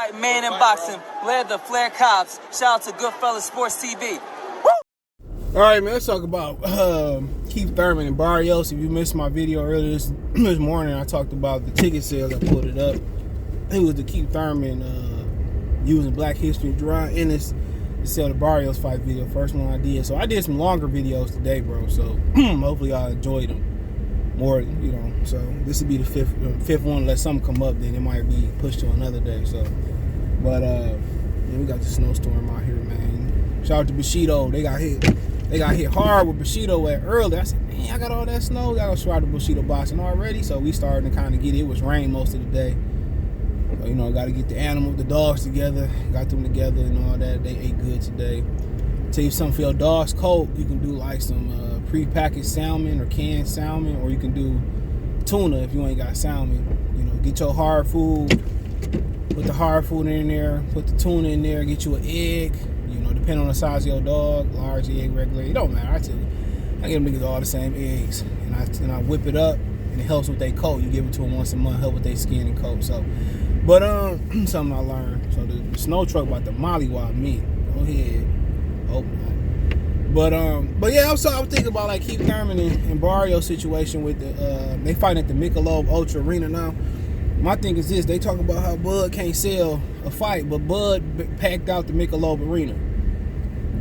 Fight man in boxing, led the Flair Cops. Shout out to Goodfellas Sports TV. All right, man, let's talk about Keith Thurman and Barrios. If you missed my video earlier this morning, I talked about the ticket sales. I pulled it up. It was the Keith Thurman using Black History Drive in this to sell the Barrios fight video, first one I did. So I did some longer videos today, bro. So hopefully y'all enjoyed them more, you know. So this will be the fifth one. Unless something come up, then it might be pushed to another day. So, but yeah, we got the snowstorm out here, man. Shout out to Bushido. They got hit hard with Bushido at early. I said, man, I got all that snow. I got to start the Bushido boxing already. So we started to kind of get it. It was rain most of the day. So, you know, got to get the dogs together. Got them together and all that. They ate good today. Tell you something, for your dog's cold, you can do like some pre-packaged salmon or canned salmon, or you can do tuna if you ain't got salmon. You know, get your hard food, put the hard food in there, put the tuna in there, get you an egg. You know, depending on the size of your dog, large egg, regular, it don't matter. I tell you, I give them niggas all the same eggs, and I whip it up, and it helps with their coat. You give it to them once a month, help with their skin and coat. So, but something I learned. So the snow truck about to mollywop me. Go ahead, hope not. But yeah, I was thinking about like Keith Thurman and Barrio situation with they fighting at the Michelob Ultra Arena now. My thing is this: they talk about how Bud can't sell a fight, but Bud packed out the Michelob Arena.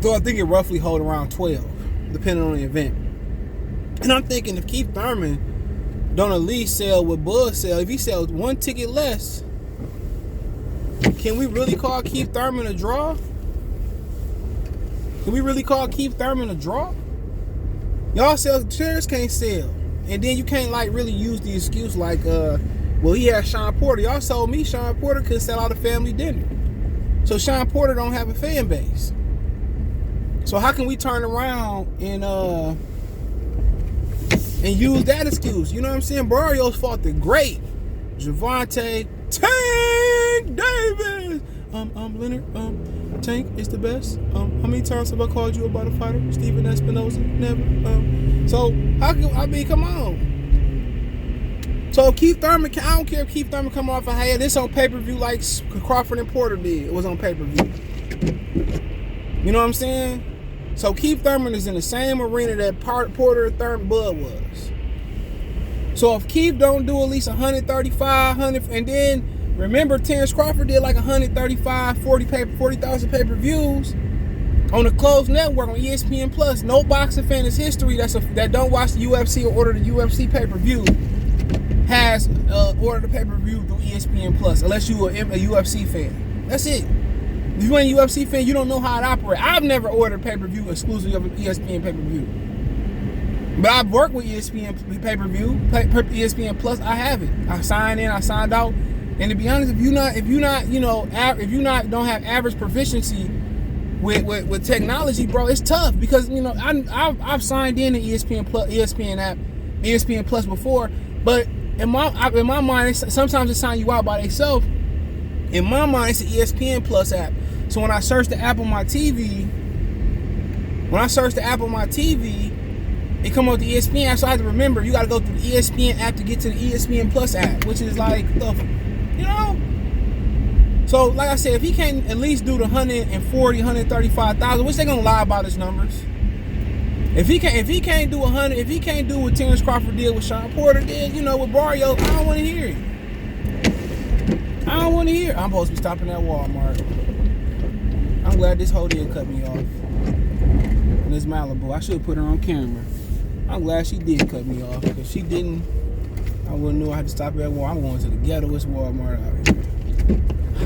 So I think it roughly hold around 12, depending on the event. And I'm thinking if Keith Thurman don't at least sell what Bud sell, if he sells one ticket less, can we really call Keith Thurman a draw? Can we really call Keith Thurman a draw? Y'all sell, Terence can't sell. And then you can't like really use the excuse like, well, he had Sean Porter. Y'all told me Sean Porter couldn't sell out a family dinner. So Sean Porter don't have a fan base. So how can we turn around and use that excuse? You know what I'm saying? Barrios fought the great Javante Tank Davis. Leonard, Tank is the best. How many times have I called you about a fighter? Steven Espinosa? Never. So how can come on. So Keith Thurman, I don't care if Keith Thurman come off and hey, this on pay-per-view like Crawford and Porter did. It was on pay-per-view. You know what I'm saying? So Keith Thurman is in the same arena that Porter and Thurman Bud was. So if Keith don't do at least 135, 100, and then remember Terence Crawford did like 135, 40,000 pay-per-views on the closed network on ESPN Plus. No boxing fan in history that don't watch the UFC or order the UFC pay-per-view has ordered a pay-per-view through ESPN Plus, unless you are a UFC fan. That's it. If you ain't a UFC fan, you don't know how it operates. I've never ordered pay-per-view exclusively of an ESPN pay-per-view. But I've worked with ESPN pay-per-view, ESPN Plus. I have it. I signed in, I signed out. And to be honest, if you don't have average proficiency with technology, bro, it's tough because you know I've signed in the ESPN app, ESPN Plus before, but in my mind, sometimes they sign you out by themselves. In my mind, it's an ESPN Plus app. So when I search the app on my TV, it come up with the ESPN app. So I have to remember, you got to go through the ESPN app to get to the ESPN Plus app, which is like, you know. So like I said, if he can't at least do the 140, 135,000, which they gonna lie about his numbers. If he can't do 100, if he can't do what Terence Crawford did, what Sean Porter did, you know, with Barrio, I don't want to hear it. I'm supposed to be stopping at Walmart. I'm glad this hoe did cut me off. And this Malibu, I should have put her on camera. I'm glad she did cut me off. If she didn't, I wouldn't know I had to stop at Walmart. I'm going to the ghettoest Walmart out here.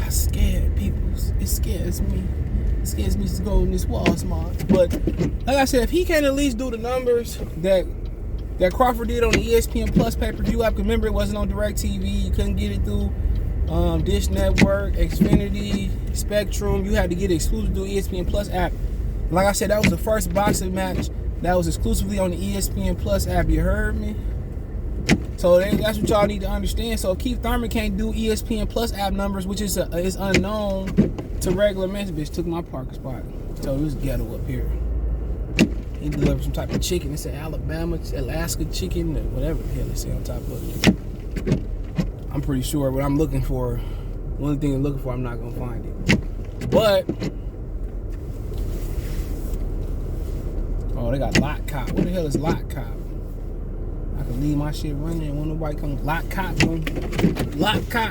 I'm scared, people. It scares me. It scares me to go in this Walmart. But like I said, if he can at least do the numbers that Crawford did on the ESPN Plus pay-per-view app, remember it wasn't on DirecTV. You couldn't get it through Dish Network, Xfinity, Spectrum. You had to get it exclusive to the ESPN Plus app. Like I said, that was the first boxing match that was exclusively on the ESPN Plus app. You heard me? So that's what y'all need to understand. So Keith Thurman can't do ESPN Plus app numbers, which is unknown to regular men. This bitch took my parking spot. So it was ghetto up here. He delivered some type of chicken. It said Alabama, Alaska chicken, or whatever the hell they say on top of it. I'm pretty sure what I'm looking for One thing I'm looking for, I'm not gonna find it. But oh, they got lock cop. What the hell is lock cop? I can leave my shit running and when nobody come. Lock cop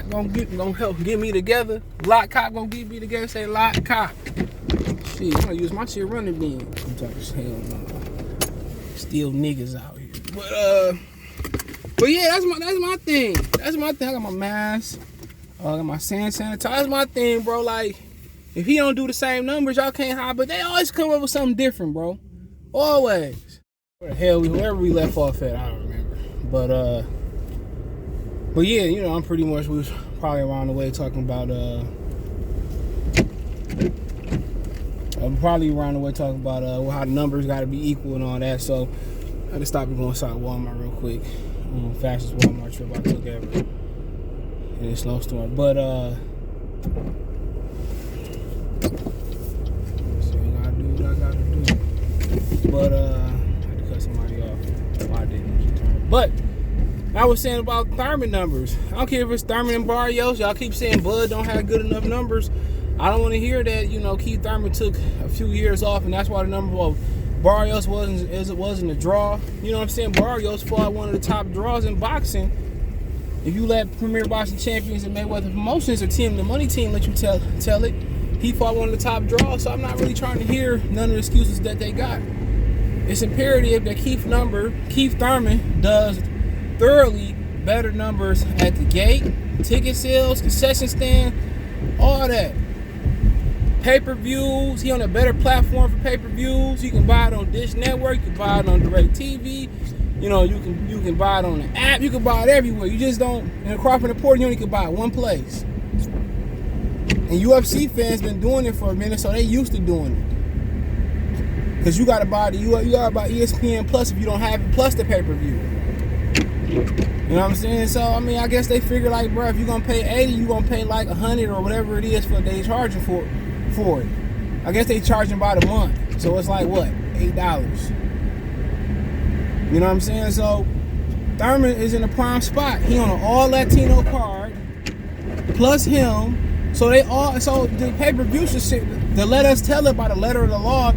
gonna help get me together. Lock cop gonna get me together. Say lock cop. Shit, I'm gonna use my shit running then. I'm talking hell no. Still niggas out here. But yeah, that's my thing. That's my thing. I got my mask. I got my sanitizer. That's my thing, bro. Like, if he don't do the same numbers, y'all can't hide. But they always come up with something different, bro. Always. Where the hell wherever we left off at, I don't remember. But yeah, you know, I'm pretty much, we was probably around the way talking about how the numbers got to be equal and all that. So I had to stop and go inside Walmart real quick. Fastest Walmart trip I took ever in a snowstorm. But so I gotta do what I gotta do. But I had to cut somebody off. Well, I didn't. But I was saying about Thurman numbers. I don't care if it's Thurman and Barrios. Y'all keep saying Bud don't have good enough numbers. I don't want to hear that. You know, Keith Thurman took a few years off, and that's why the number of Barrios wasn't a draw. You know what I'm saying? Barrios fought one of the top draws in boxing. If you let Premier Boxing Champions and Mayweather Promotions or the money team let you tell it, he fought one of the top draws. So I'm not really trying to hear none of the excuses that they got. It's imperative that Keith Thurman does thoroughly better numbers at the gate, ticket sales, concession stand, all that. Pay-per-views, he on a better platform for pay-per-views. You can buy it on Dish Network, you can buy it on DirecTV. You know, you can buy it on the app, you can buy it everywhere. You just don't, in the Crawford Report, you only can buy it one place. And UFC fans been doing it for a minute, so they used to doing it. Cause you gotta buy ESPN Plus if you don't have it, plus the pay-per-view. You know what I'm saying? So I mean, I guess they figure like, bro, if you're gonna pay 80, you're gonna pay like 100 or whatever it is for they charging for it. I guess they charging by the month, so it's like what, $8. You know what I'm saying? So Thurman is in a prime spot. He on an all Latino card, plus him. So the pay-per-view should let us tell it by the letter of the law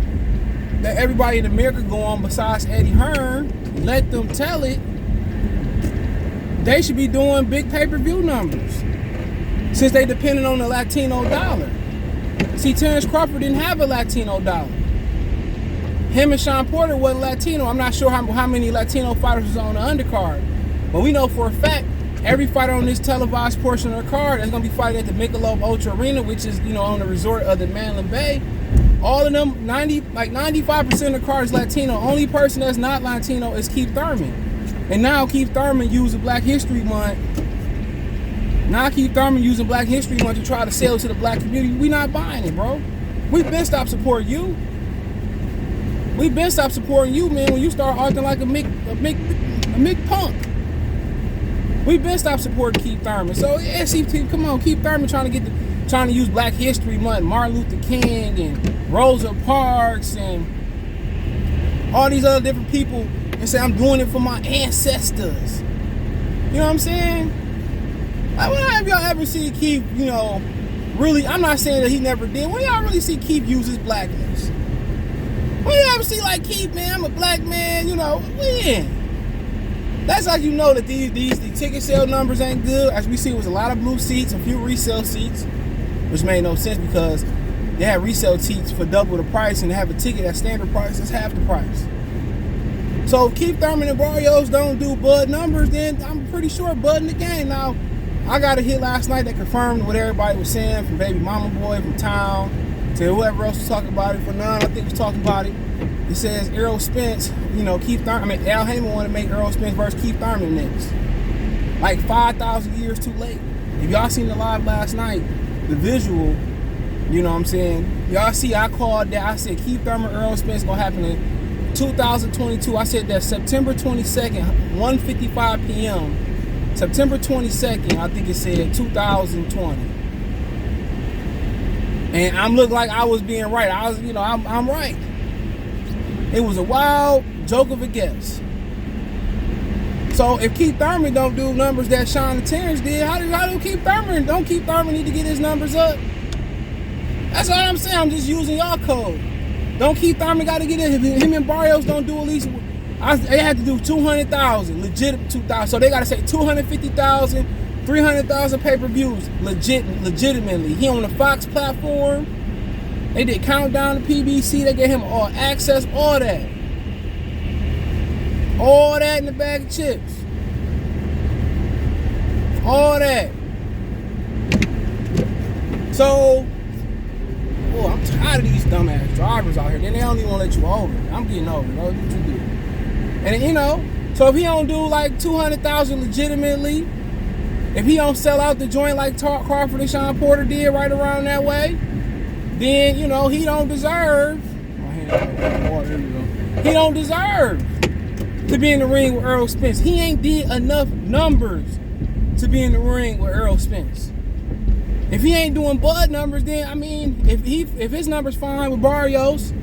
that everybody in America go on besides Eddie Hearn. Let them tell it. They should be doing big pay-per-view numbers since they depended on the Latino dollar. See, Terence Crawford didn't have a Latino dollar. Him and Sean Porter wasn't Latino. I'm not sure how many Latino fighters was on the undercard, but we know for a fact every fighter on this televised portion of the card is going to be fighting at the Michelob Ultra Arena, which is, you know, on the resort of the Mandalay Bay. All of them, 95% of the card is Latino. Only person that's not Latino is Keith Thurman. And now Keith Thurman using Black History Month. To try to sell to the black community. We not buying it, bro. We've been stopped supporting you. We've been stopped supporting you, man, when you start acting like a Mick Punk. We've been stopped supporting Keith Thurman. So yeah, come on, Keith Thurman trying to use Black History Month, Martin Luther King and Rosa Parks and all these other different people and say I'm doing it for my ancestors. You know what I'm saying? Like, when have y'all ever seen Keith, you know, really, I'm not saying that he never did. When y'all really see Keith use his blackness? When you ever see like Keith, man, I'm a black man, you know, when? That's how you know that these ticket sale numbers ain't good. As we see, it was a lot of blue seats, a few resale seats, which made no sense because they have resale seats for double the price and they have a ticket at standard price that's half the price. So if Keith Thurman and Barrios don't do Bud numbers, then I'm pretty sure Bud in the game. Now, I got a hit last night that confirmed what everybody was saying, from Baby Mama Boy, from Town, to whoever else was talking about it. For none, I think was talking about it. It says Errol Spence, you know, Al Heyman wanted to make Errol Spence versus Keith Thurman next. Like 5,000 years too late. If y'all seen the live last night, the visual, you know what I'm saying? Y'all see, I called that. I said Keith Thurman, Errol Spence gonna happen in 2022. I said that September 22nd, 1:55 p.m. September 22nd, I think it said 2020. And I'm looking like I was being right. I'm right. It was a wild joke of a guess. So if Keith Thurman don't do numbers that Sean and Terrence did, how do Keith Thurman? Don't Keith Thurman need to get his numbers up? That's all I'm saying. I'm just using y'all code. Don't Keith Thurman got to get it? Him and Barrios don't do at least. They had to do 200,000, legit 2,000. So they got to say 250,000, 300,000 pay-per-views, legitimately. He on the Fox platform. They did countdown to PBC. They gave him all access, all that. All that in the bag of chips. All that. So, I'm tired of these dumbass drivers out here. Then they don't even want to let you over. I'm getting over. What you do? And so if he don't do like 200,000 legitimately, if he don't sell out the joint like Crawford and Sean Porter did right around that way, then he don't deserve. He don't deserve to be in the ring with Earl Spence. He ain't did enough numbers to be in the ring with Earl Spence. If he ain't doing Bud numbers, then if his numbers fine with Barrios,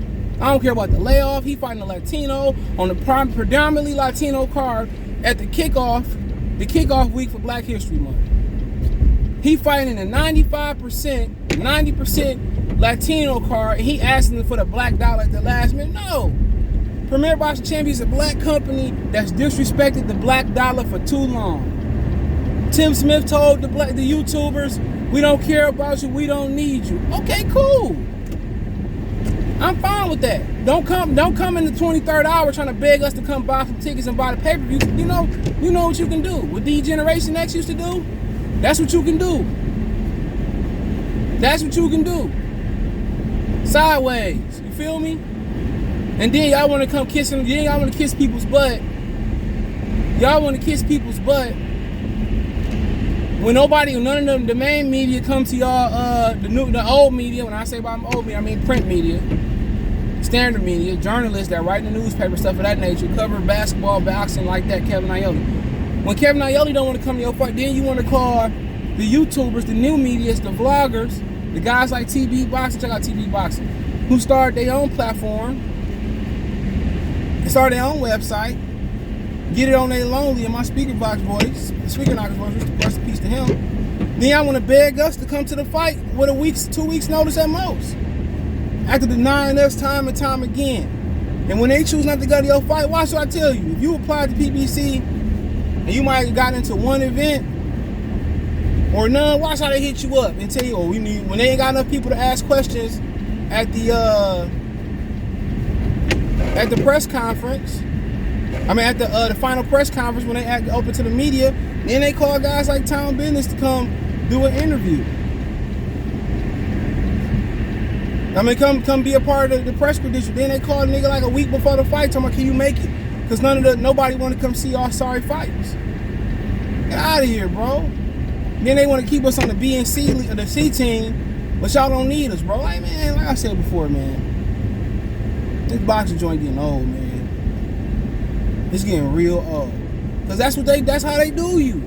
I don't care about the layoff. He fighting a Latino on the predominantly Latino card at the kickoff week for Black History Month. He fighting in a 90% Latino card, and he asking for the black dollar at the last minute. No. Premier Boxing Champion is a black company that's disrespected the black dollar for too long. Tim Smith told the YouTubers, we don't care about you, we don't need you. Okay, cool. I'm fine with that. Don't come in the 23rd hour trying to beg us to come buy some tickets and buy the pay-per-views. You know what you can do. What D-Generation X used to do, that's what you can do. That's what you can do. Sideways. You feel me? And then y'all want to come kissing. Then y'all want to kiss people's butt. Y'all want to kiss people's butt when none of the main media come to y'all. The old media. When I say about old media, I mean print media, standard media, journalists that write in the newspaper, stuff of that nature, cover basketball, boxing like that. Kevin Aioli. When Kevin Aioli don't want to come to your fight, then you want to call the YouTubers, the new medias, the vloggers, the guys like TB Boxing. Check out TB Boxing, who started their own platform. They started their own website. Get it on their lonely in my speaker box voice. The speaker knockers voice, rest in peace to him. Then y'all want to beg us to come to the fight with 2 weeks notice at most. After denying us time and time again. And when they choose not to go to your fight, why should I tell you? If you applied to PPC and you might have gotten into one event or none, why should they hit you up and tell you, we need, when they ain't got enough people to ask questions at the press conference, at the final press conference when they open to the media, then they call guys like Town Business to come do an interview. Come be a part of the press credential. Then they call a nigga like a week before the fight, talking about, can you make it? Because nobody want to come see our sorry fights. Get out of here, bro. Then they want to keep us on the B and C, the C team, but y'all don't need us, bro. Like I said before, man, this boxing joint getting old, man. It's getting real old. Cause that's how they do you.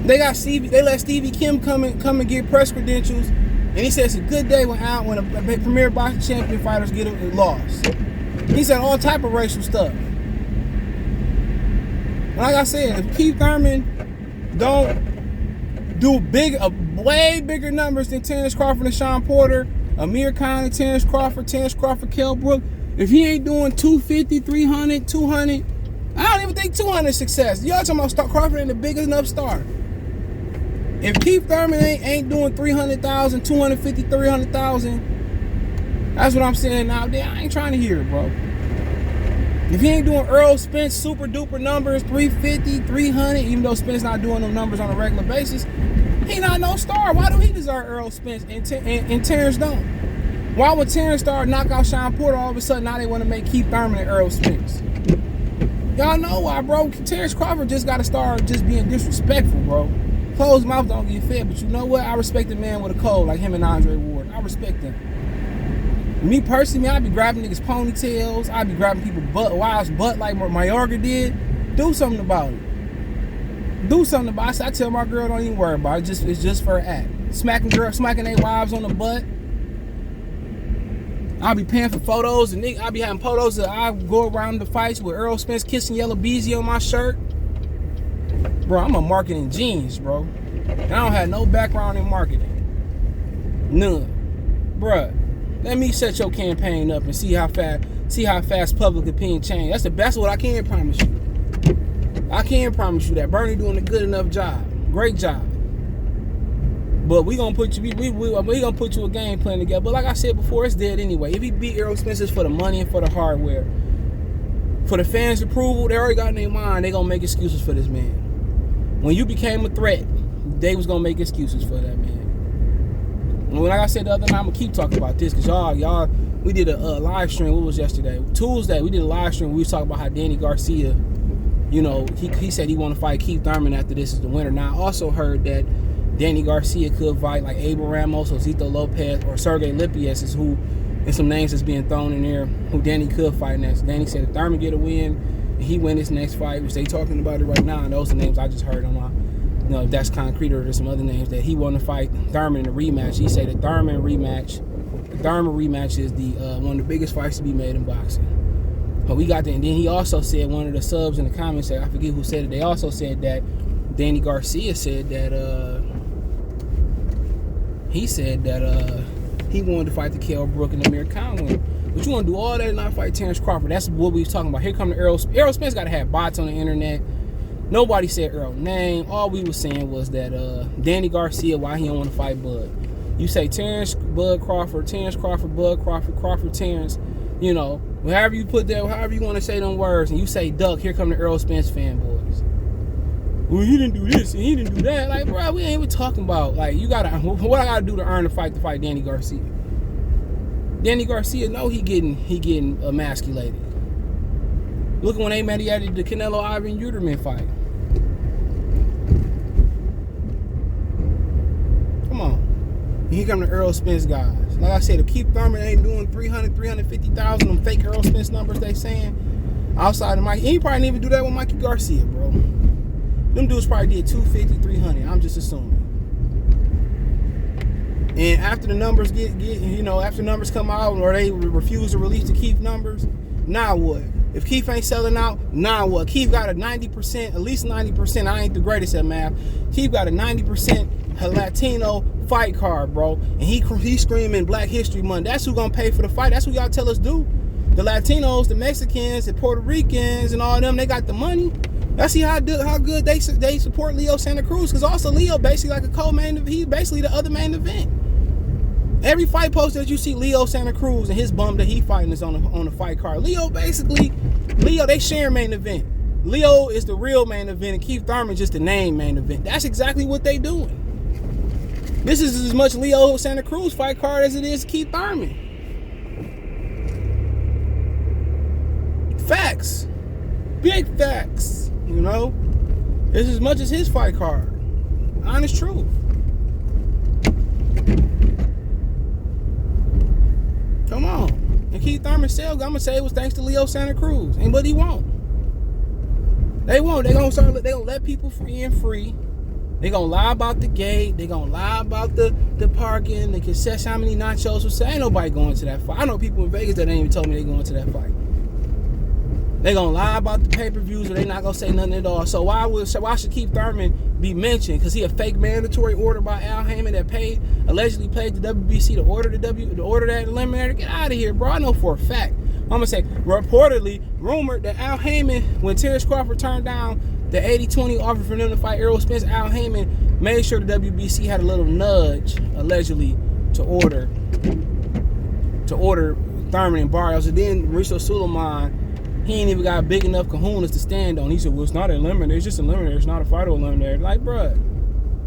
They let Stevie Kim come and get press credentials, and he said it's a good day when a premier boxing champion fighters get a loss. He said all type of racial stuff. Like I said, if Keith Thurman don't do way bigger numbers than Terence Crawford and Sean Porter, Amir Khan and Terence Crawford, Kell Brook, if he ain't doing 250, 300, 200, I don't even think 200 is success. Y'all talking about Crawford ain't the biggest enough star. If Keith Thurman ain't doing 300,000, 250, 300,000, that's what I'm saying now. I ain't trying to hear it, bro. If he ain't doing Earl Spence super duper numbers, 350, 300, even though Spence not doing them numbers on a regular basis, he not no star. Why do he deserve Earl Spence and Terrence don't? Why would Terrence start knock out Sean Porter all of a sudden? Now they want to make Keith Thurman and Earl Spence. Y'all know why, bro. Terence Crawford just got to start just being disrespectful, bro. Closed mouth don't get fed, but you know what? I respect a man with a cold like him and Andre Ward. I respect them. Me personally, I'd be grabbing niggas' ponytails. I'd be grabbing people's wives' butt like Mayorga did. Do something about it. Do something about it. I tell my girl, don't even worry about it. It's just for her act. Smacking their wives on the butt. I'll be paying for photos, and I'll be having photos that I go around the fights with Earl Spence kissing Yellow Beezy on my shirt. Bro, I'm a marketing genius, bro. And I don't have no background in marketing. None. Bruh, let me set your campaign up and see how fast public opinion change. That's what I can promise you. I can promise you that Bernie doing a good enough job. Great job. But we gonna put you, we gonna put you a game plan together. But like I said before, it's dead anyway. If he beat Errol Spence, it's for the money and for the hardware. For the fans' approval, they already got in their mind they gonna make excuses for this man. When you became a threat, they was gonna make excuses for that man. And like I said the other night, I'm gonna keep talking about this because y'all, we did a live stream. What was yesterday? Tuesday, we did a live stream. We was talking about how Danny Garcia, you know, he said he want to fight Keith Thurman after this is the winner. Now I also heard that Danny Garcia could fight like Abel Ramos or Zito Lopez or Sergey Lipias is who, and some names that's being thrown in there who Danny could fight next. Danny said if Thurman get a win and he win his next fight, which they talking about it right now, and those are names I just heard on my, you know, if that's concrete or there's some other names that he want to fight Thurman in a rematch. He said the Thurman rematch is the one of the biggest fights to be made in boxing. But we got that, and then he also said, one of the subs in the comments said, I forget who said it, they also said that Danny Garcia said that he wanted to fight the Kell Brook and Amir Khan winner. But you want to do all that and not fight Terence Crawford. That's what we was talking about. Here come the Errol Spence got to have bots on the internet. Nobody said Earl's name. All we was saying was that Danny Garcia, why he don't want to fight Bud. You say Terence, Bud Crawford, Terence Crawford, Bud Crawford, Crawford, Terence. You know, however you put that, however you want to say them words, and you say Duck, here come the Earl Spence fanboys. Well, he didn't do this and he didn't do that. Like, bro, we ain't even talking about, like, you gotta, what I gotta do to earn the fight to fight Danny Garcia? Danny Garcia, know he getting emasculated. Look at when they met, he had the Canelo Ivan Uterman fight. Come on. Here come the Earl Spence guys. Like I said, if Keith Thurman ain't doing 300, 350,000, them fake Earl Spence numbers they saying, outside of Mikey, he probably didn't even do that with Mikey Garcia, bro. Them dudes probably did 250, 300. I'm just assuming. And after the numbers after numbers come out or they refuse to release the Keith numbers, now what? If Keith ain't selling out, now what? Keith got a 90%, at least 90%. I ain't the greatest at math. Keith got a 90% Latino fight card, bro. And he screaming Black History Month. That's who gonna pay for the fight. That's what y'all tell us do. The Latinos, the Mexicans, the Puerto Ricans, and all them, they got the money. Let's see how good they support Leo Santa Cruz, because also Leo basically like a co-main event. He's basically the other main event. Every fight poster that you see Leo Santa Cruz and his bum that he fighting is on the fight card. Leo, they share main event. Leo is the real main event, and Keith Thurman just the name main event. That's exactly what they doing. This is as much Leo Santa Cruz fight card as it is Keith Thurman. Facts. Big facts. You know? It's as much as his fight card. Honest truth. Come on. And Keith Thurman said, I'm going to say it was thanks to Leo Santa Cruz. But he won't. They won't. They're going to let people free. They're going to lie about the gate. They're going to lie about the parking. They can say how many nachos will say. Ain't nobody going to that fight. I know people in Vegas that ain't even told me they going to that fight. They gonna lie about the pay-per-views, or they not gonna say nothing at all. So why should Keith Thurman be mentioned? Because he a fake mandatory order by Al Heyman that allegedly paid the WBC to order that eliminator. Get out of here, bro. I know for a fact. I'm gonna say reportedly rumored that Al Heyman, when Terence Crawford turned down the 80-20 offer for them to fight Errol Spence, Al Heyman made sure the WBC had a little nudge allegedly to order Thurman and Barrios. And then Mauricio Suleiman, he ain't even got big enough kahunas to stand on. He said, well, it's not an eliminator. It's just an eliminator. It's not a fighter eliminator. Like, bruh,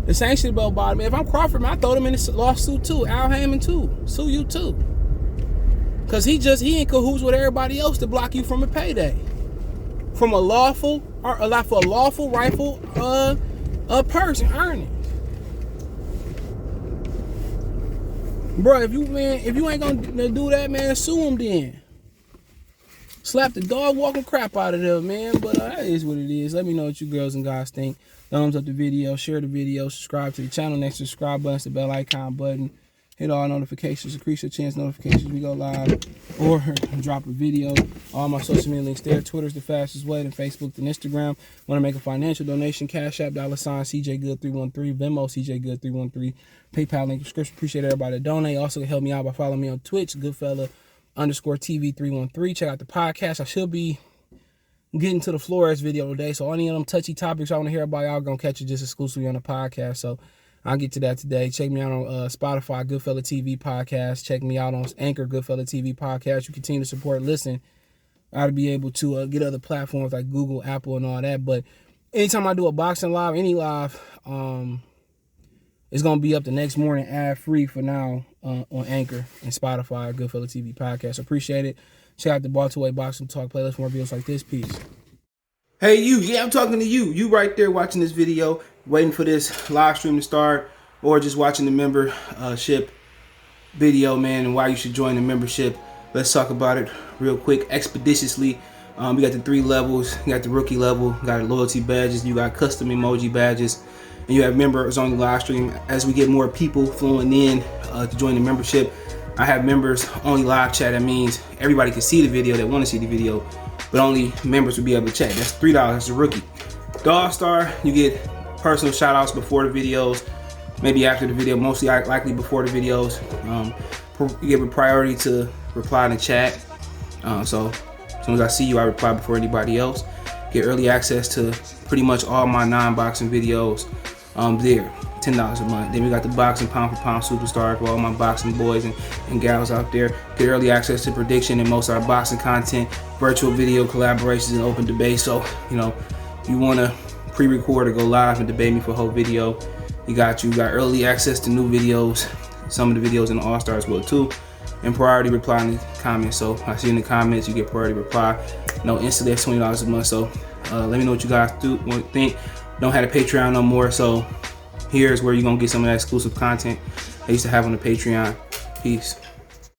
the sanction belt bottom. If I'm Crawford, man, I throw him in this lawsuit too. Al Heyman too. Sue you too. Because he in cahoots with everybody else to block you from a payday. From a lawful rightful person earning. Bruh, if you ain't gonna do that, man, sue him then. Slap the dog walking crap out of them, man. But that is what it is. Let me know what you girls and guys think. Thumbs up the video, share the video, subscribe to the channel. Next to the subscribe button is the bell icon button. hit all notifications, increase your chance notifications. We go live or drop a video. All my social media links there. Twitter's the fastest way, then Facebook and Instagram. Want to make a financial donation? Cash App, $CJGood313, Venmo, CJGood313, PayPal link description. Appreciate everybody that donate. Also can help me out by following me on Twitch, Goodfella_TV313. Check out the podcast. I should be getting to the Flores video today, so any of them touchy topics I want to hear about, y'all gonna catch it just exclusively on the podcast. So I'll get to that today. Check me out on Spotify, Goodfella TV Podcast. Check me out on Anchor, Goodfella TV Podcast. You continue to support, listen. I'll be able to get other platforms like Google, Apple, and all that. But anytime I do a boxing live, any live, it's going to be up the next morning ad-free for now on Anchor and Spotify, Goodfella TV Podcast. Appreciate it. Check out the Baltimore Boxing Talk playlist for more videos like this. Peace. Hey, you. Yeah, I'm talking to you. You right there watching this video, waiting for this live stream to start, or just watching the membership video, man, and why you should join the membership. Let's talk about it real quick, expeditiously. We got the 3 levels. You got the rookie level, you got loyalty badges, you got custom emoji badges, and you have members on the live stream. As we get more people flowing in to join the membership, I have members only live chat. That means everybody can see the video that want to see the video, but only members will be able to chat. That's $3. That's a rookie. The All-Star, you get personal shout outs before the videos, maybe after the video, mostly likely before the videos. You give a priority to reply in the chat. So as soon as I see you, I reply before anybody else. Get early access to pretty much all my non-boxing videos there. $10 a month. Then we got the boxing pound for pound superstar for all my boxing boys and gals out there. Get early access to prediction and most of our boxing content, virtual video collaborations, and open debate. So, you want to pre-record or go live and debate me for a whole video, you got early access to new videos, some of the videos in the All-Star as well too, and priority reply in the comments. So I see in the comments, you get priority reply. Instantly, that's $20 a month. So let me know what you guys think. Don't have a Patreon no more, so here's where you're gonna get some of that exclusive content I used to have on the Patreon. Peace.